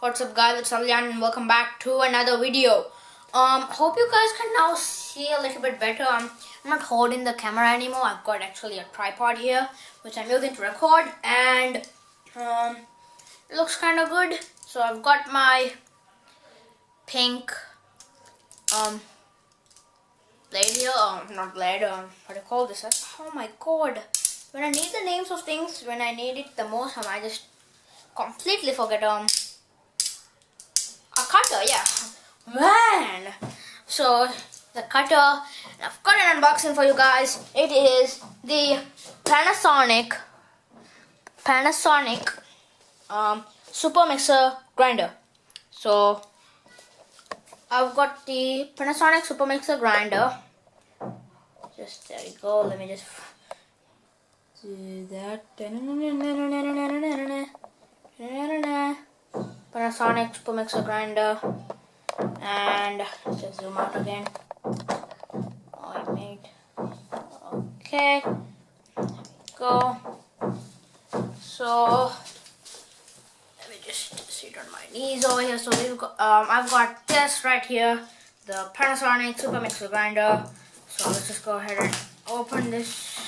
What's up guys, it's Aljan and welcome back to another video. Hope you guys can now see a little bit better. I'm not holding the camera anymore. I've got actually a tripod here which I'm using to record, and it looks kind of good. So I've got my pink blade here, not blade, what do you call this? Oh my god, when I need the names of things, when I need it the most, I just completely forget. A cutter, yeah, man. So the cutter, I've got an unboxing for you guys. It is the Panasonic super mixer grinder. So I've got the Panasonic super mixer grinder. Just there you go. Let me just do that. Panasonic super mixer grinder, and just zoom out again. Okay, there we go. So let me just sit on my knees over here. So we've got, I've got this right here, the Panasonic super mixer grinder. So let's just go ahead and open this,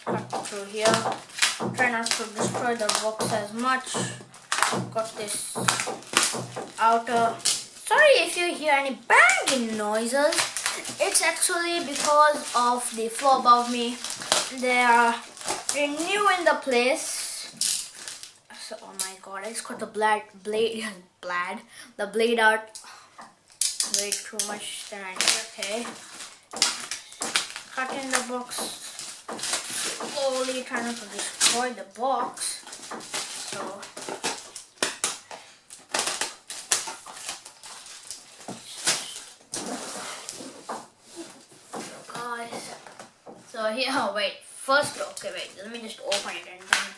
cut through here. Try not to destroy the box as much. Got this outer. Sorry if you hear any banging noises. It's actually because of the floor above me. They are renewing the place. So, oh my god, I just got the blade out way too much than I did. Okay, cutting the box. Slowly trying not to destroy the box. So guys, so here, oh wait, first, okay wait, let me just open it and then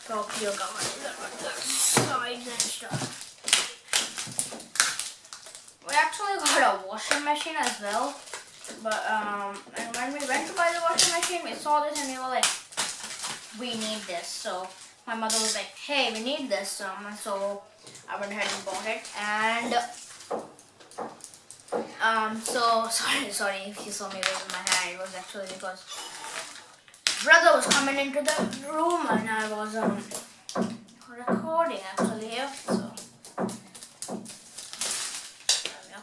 talk to you guys about the sides and stuff. We actually got a washing machine as well. But and when we went to buy the washing machine, we saw this and we were like, we need this. So my mother was like, hey, we need this. So I went ahead and bought it. And so sorry if you saw me waving my hand. It was actually because brother was coming into the room and I was recording actually here. So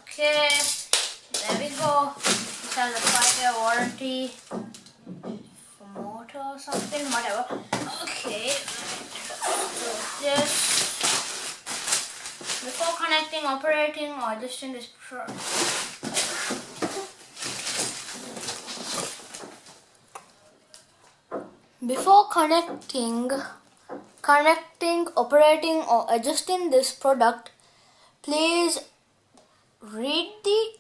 okay, there we go. It has a 5-year warranty for motor or something, whatever. Okay, so this, before connecting, operating, or just in this before connecting, operating, or adjusting this product, please read the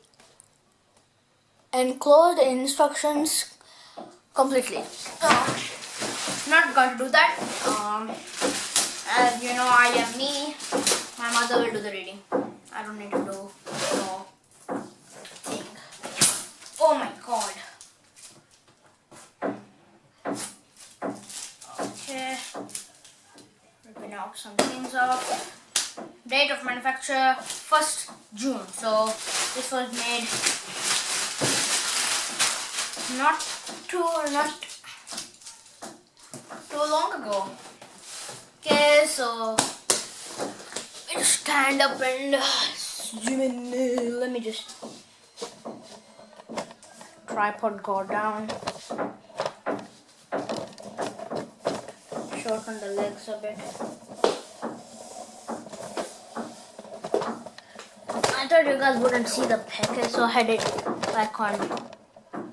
enclosed instructions completely. Not going to do that. As you know, I am me. My mother will do the reading. I don't need to do no thing. Oh my god. Okay. Ripping out some things off. Date of manufacture 1st June. So this was made not too long ago. Okay, so we just stand up and zoom in. Let me just tripod go down. Shorten the legs a bit. I thought you guys wouldn't see the package, so I had it like on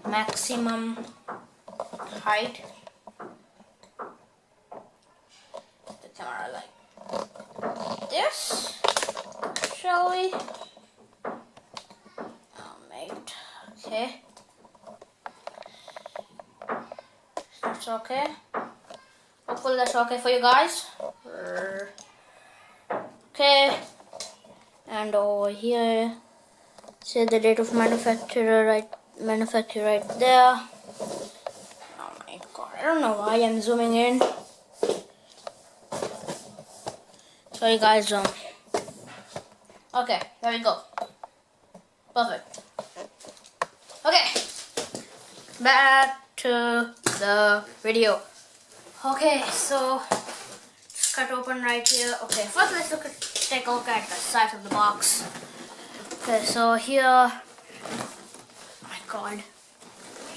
maximum height. The camera like this, shall we? Oh mate, okay. That's okay. Hopefully that's okay for you guys. Okay. And over here, say the date of manufacture right there. Oh my god, I don't know why I'm zooming in. Sorry guys, okay, there we go. Perfect. Okay, back to the video. Okay, so just cut open right here. Okay, first let's take a look at the size of the box. Okay, so here, oh my god,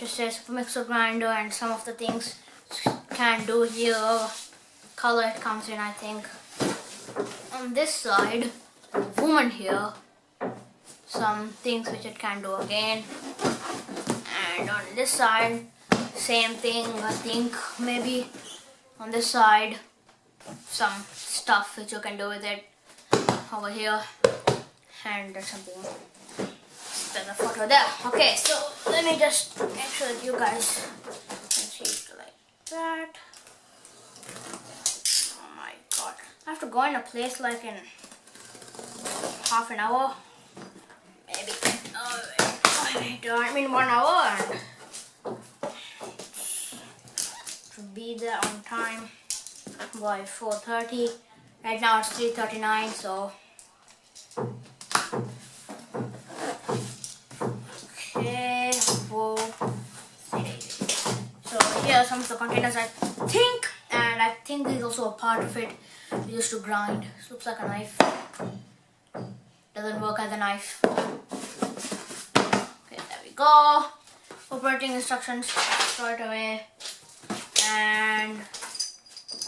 just says mixer grinder and some of the things can do here. Color it comes in, I think. On this side, woman here, some things which it can do again. And on this side, same thing, I think, maybe. On this side, some stuff which you can do with it over here. And there's something, there's a photo there. Okay, so let me just make sure that you guys can see it like that. Oh my god. I have to go in a place like in half an hour. Maybe. I mean 1 hour and to be there on time by 4:30. Right now it's 3:39, so okay, so here are some of the containers I think, and I think this is also a part of it we used to grind. This looks like a knife. Doesn't work as a knife. Okay, there we go. Operating instructions straight away, and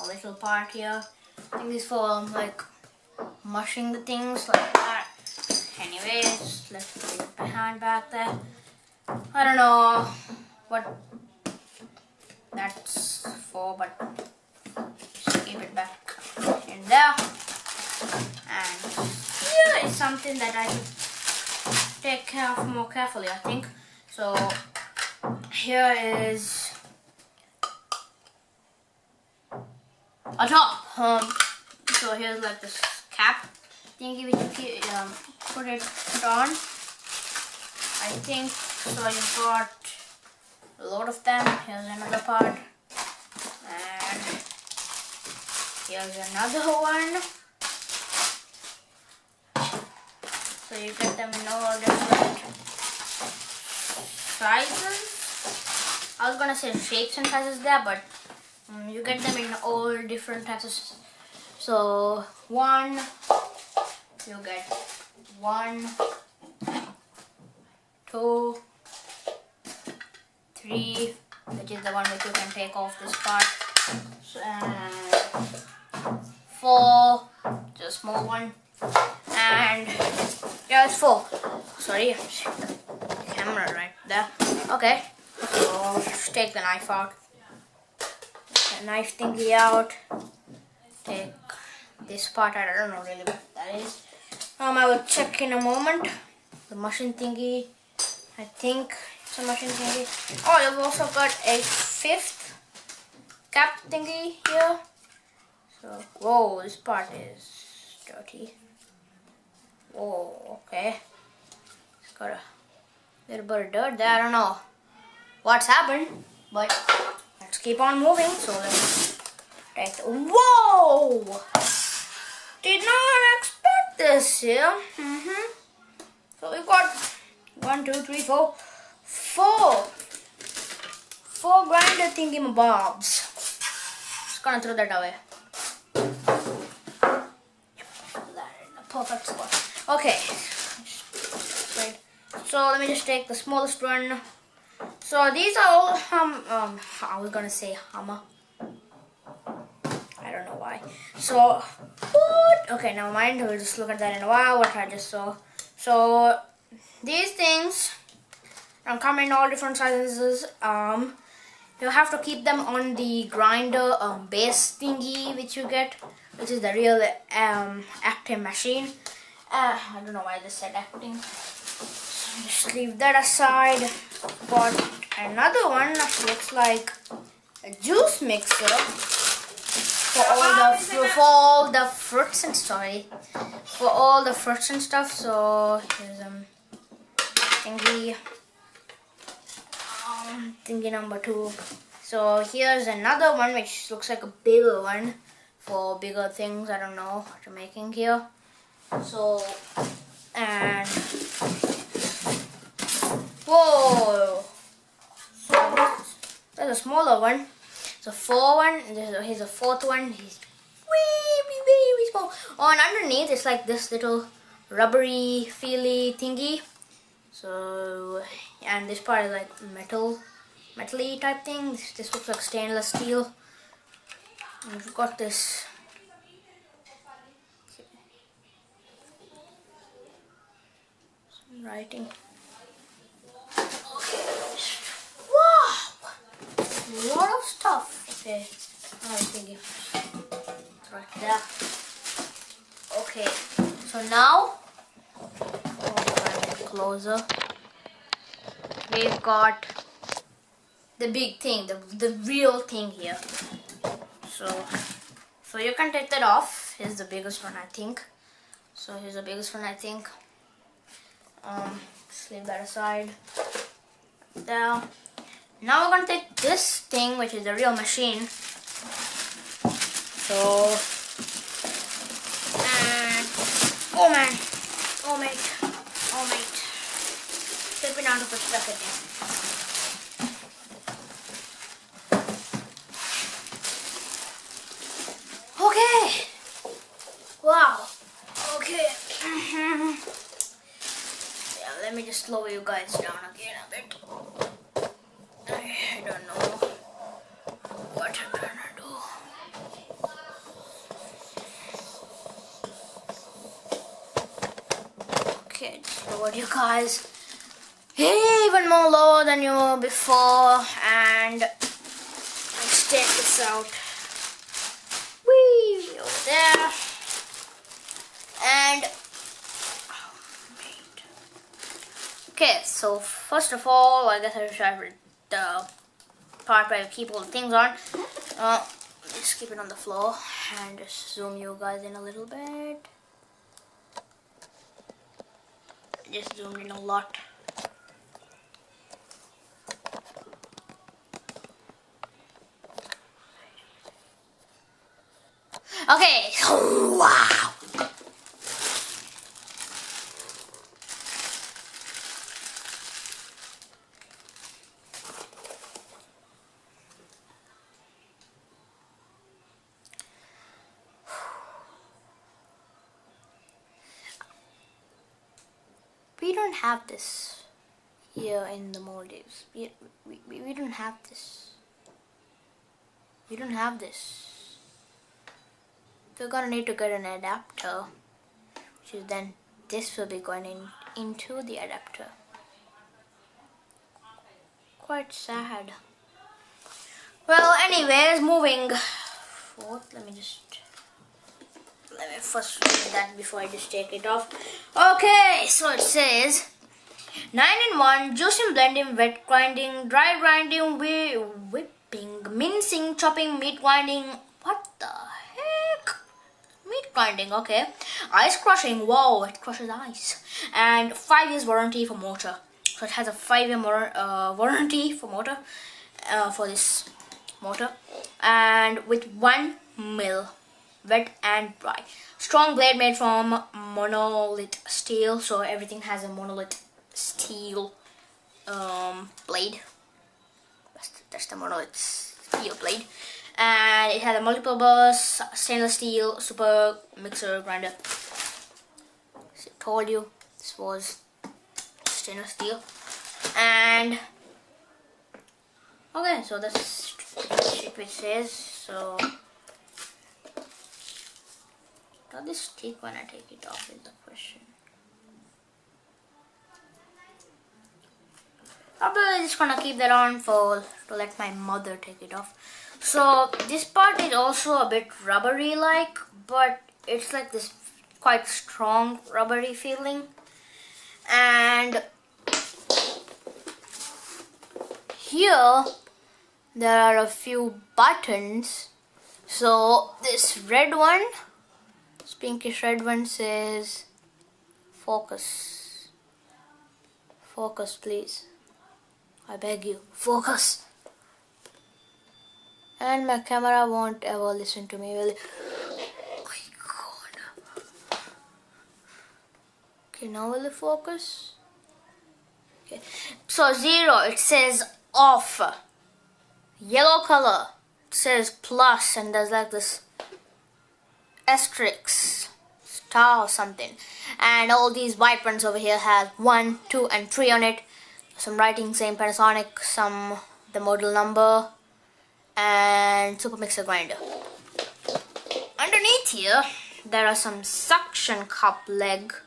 a little part here. I think this is for like mushing the things like that. Anyways, let's put it behind back there. I don't know what that's for, but just keep it back in there. And here is something that I should take care of more carefully, I think. So here is a top. So here's like this cap thingy which you put on. I think so. You've got a lot of them. Here's another part, and here's another one. So you get them in all different sizes. I was gonna say shapes and sizes there, but you get them in all different types of. So you get 1, 2, 3, which is the one which you can take off this part, and 4, just a small one, and yeah, it's 4. Sorry, the camera right there. Okay, so let's take the knife out. Take the knife thingy out. Take this part. I don't know really what that is. I will check in a moment. The machine thingy. I think it's a machine thingy. Oh, you've also got a 5th cap thingy here. So, whoa, this part is dirty. Whoa, okay. It's got a little bit of dirt there. I don't know what's happened, but let's keep on moving. So let's take the, whoa! Did not expect this here. So we've got 1, 2, 3, 4, 4 grinder thingy-mabobs. Just gonna throw that away. Put that in the perfect spot. Okay. Right. So let me just take the smallest one. So these are all I was gonna say hammer. I don't know why. So what? Okay, never mind. We'll just look at that in a while. What I just saw. So these things come in all different sizes. You have to keep them on the grinder base thingy which you get, which is the real active machine. I don't know why I just said acting. Just leave that aside. Got another one that looks like a juice mixer for all the fruits and stuff. So here's thingy number 2. So here's another one which looks like a bigger one for bigger things. I don't know what I'm making here. So, and whoa! So there's a smaller one. It's a 4 one. Here's a 4th one. He's wee small. Oh, and underneath it's like this little rubbery, feely thingy. So, and this part is like metally type thing. This looks like stainless steel. And we've got this writing. Wow! A lot of stuff. Okay, I was thinking. It's right there. Okay, so now, closer. We've got the big thing, the real thing here. So you can take that off. Here's the biggest one, I think. So here's the biggest one, I think. Just leave that aside. There. Now we're gonna take this thing, which is the real machine. So, and oh man, oh mate, stepping out of perspective again. Okay. Wow. Okay. Yeah, let me just slow you guys down again a bit. I don't know what I'm gonna do. Okay, just lowered you guys even more lower than you were before, and let's take this out. Whee! Over there. And okay, so first of all, I guess I should start with the part where I keep all the things on. Just keep it on the floor and just zoom you guys in a little bit. Just zoomed in a lot. Okay, so wow. We don't have this here in the Maldives. We don't have this. We don't have this. We're gonna need to get an adapter, which is then this will be going into the adapter. Quite sad. Well, anyways, moving forth. Let me first read that before I just take it off. Okay, so it says 9-in-1 juicing, blending, wet grinding, dry grinding, whipping, mincing, chopping, meat grinding. What the heck? Meat grinding, okay. Ice crushing, wow, it crushes ice. And 5 years warranty for motor. So it has a 5-year warranty for motor, for this motor. And with 1 mil, wet and dry. Strong blade made from monolith steel. So everything has a monolith steel blade. That's the monolith steel blade. And it had a multi-purpose stainless steel super mixer grinder. So I told you this was stainless steel. And okay, so that's shit which says. So does this stick when I take it off is the question. Probably just gonna keep that on to let my mother take it off. So this part is also a bit rubbery like, but it's like this quite strong rubbery feeling. And here there are a few buttons. So this red one, this pinkish red one says focus. Focus please. I beg you, focus. And my camera won't ever listen to me. Will it? Oh my god. Okay, now will it focus? Okay. So 0, it says off. Yellow color, it says plus, and there's like this asterisk, star or something. And all these white ones over here have 1, 2, and 3 on it. Some writing saying Panasonic, some the model number, and super mixer grinder. Underneath here, there are some suction cup legs,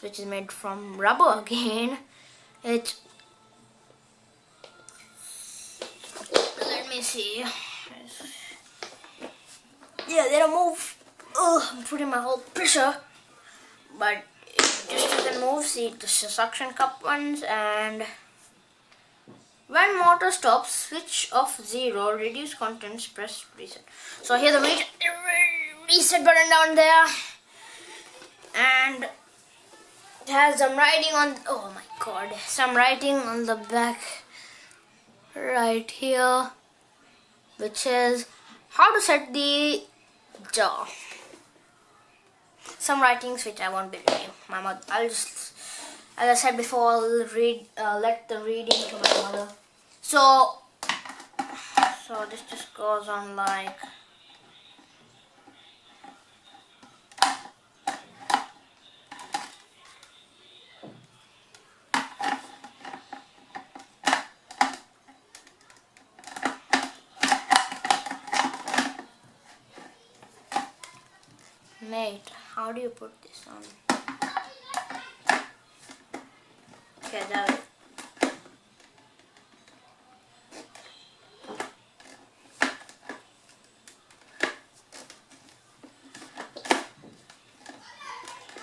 which is made from rubber again. Let me see. Yeah, they don't move. Ugh, I'm putting my whole pressure, but it just doesn't move. See, this is suction cup ones, and when motor stops, switch off 0, reduce contents, press reset. So here's the reset button down there, and it has some writing on, oh my god, some writing on the back right here, which is how to set the jaw. Some writings which I won't be reading. I'll just, as I said before, I'll read, let the reading to my mother. So this just goes on like, mate, how do you put this on? Okay, that.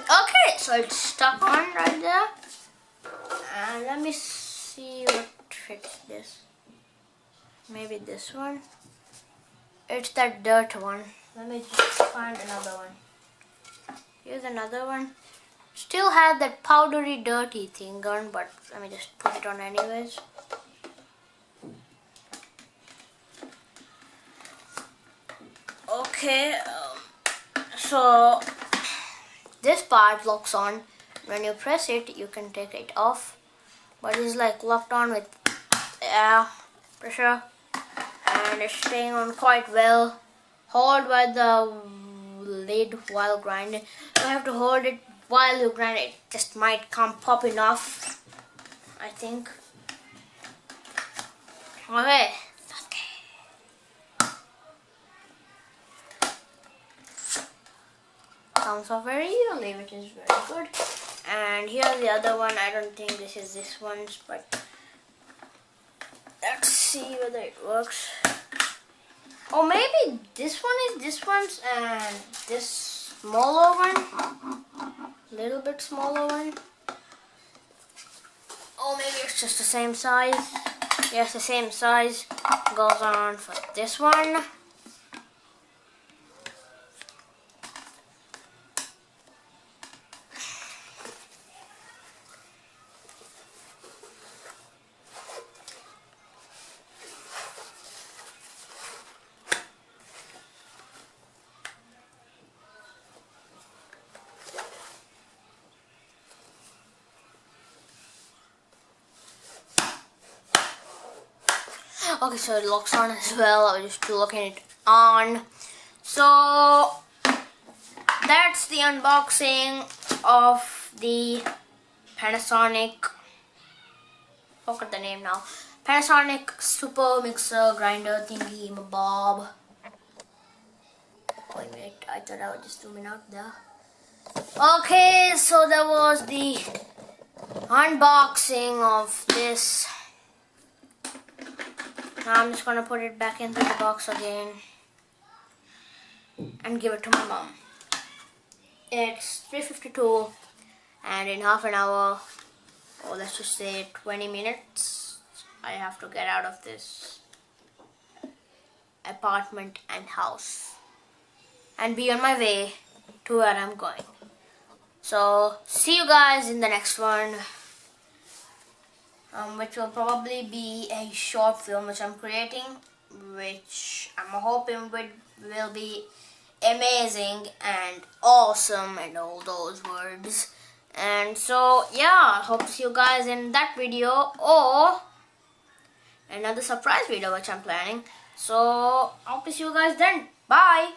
Okay, so it's stuck on right there. And let me see what fits this. Maybe this one. It's that dirt one. Let me just find another one. Here's another one. Still had that powdery dirty thing on, but let me just put it on anyways. Okay, so this part locks on. When you press it, you can take it off, but it's like locked on with air pressure, and it's staying on quite well. Hold by the lid while grinding. You have to hold it while you grind it. Just might come popping off, I think. Okay. Comes off very evenly, which is very good. And here's the other one. I don't think this is this one's, but let's see whether it works. Or maybe this one is this one's, and this smaller one, little bit smaller one. Or maybe it's just the same size. Yes, the same size goes on for this one. Okay, so it locks on as well. I was just looking it on. So that's the unboxing of the Panasonic. Forgot the name now. Panasonic super mixer grinder thingy bob. Wait a minute, I thought I would just zoom in out there. Okay, so that was the unboxing of this. Now I'm just gonna put it back into the box again and give it to my mom. It's 3:52, and in half an hour, or let's just say 20 minutes, I have to get out of this apartment and house and be on my way to where I'm going. So see you guys in the next one. Which will probably be a short film which I'm creating. which I'm hoping will be amazing and awesome and all those words. And so yeah, hope to see you guys in that video or another surprise video which I'm planning. So hope to see you guys then. Bye.